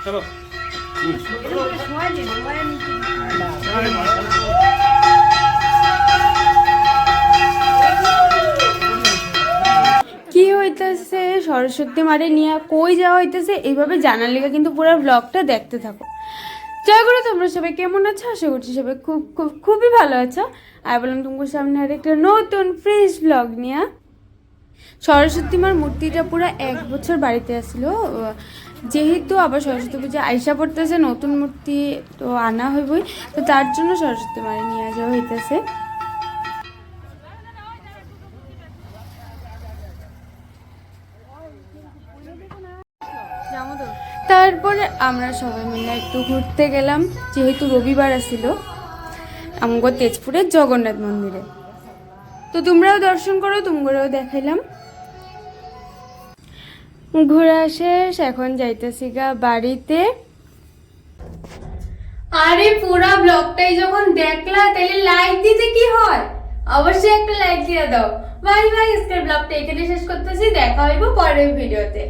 চলো কি হইতেছে সরস্বতী মারে নিয়ে কই যাওয়া হইতেছে এইভাবে জানার লেগে কিন্তু পুরো ব্লগটা দেখতে থাকো। জয় গুরু, তোমরা সবাই কেমন আছো? আশা করছি সবাই খুব খুব খুবই ভালো আছো। আর বললাম তোমার সামনে আর একটা নতুন ফ্রেশ ব্লগ নিয়ে। সরস্বতী মার মূর্তিটা পুরো 1 বছর বাড়িতে আসলো, যেহেতু আবার সরস্বতী পূজা আইসা পড়তেছে, নতুন মূর্তি তো আনা হইবই, তো তার জন্য সরস্বতী মারে নিয়ে যাওয়া হইতেছে। তারপরে আমরা সবাই মিলে একটু ঘুরতে গেলাম, যেহেতু রবিবার আসছিল আমগো তেজপুরের জগন্নাথ মন্দিরে। তো তোমরাও দর্শন করো, তোমরাও দেখাইলাম। ঘোরা শেষ, এখন যাইতেছি গা বাড়িতে। আরে পুরা ব্লগটাই যখন দেখলা তাহলে লাইক দিতে কি হয়, অবশ্যই একটা লাইক দিয়ে দাও। বাই বাই, আজকের ব্লগটা এখানে শেষ করতেছি, দেখা হইব পরের ভিডিওতে।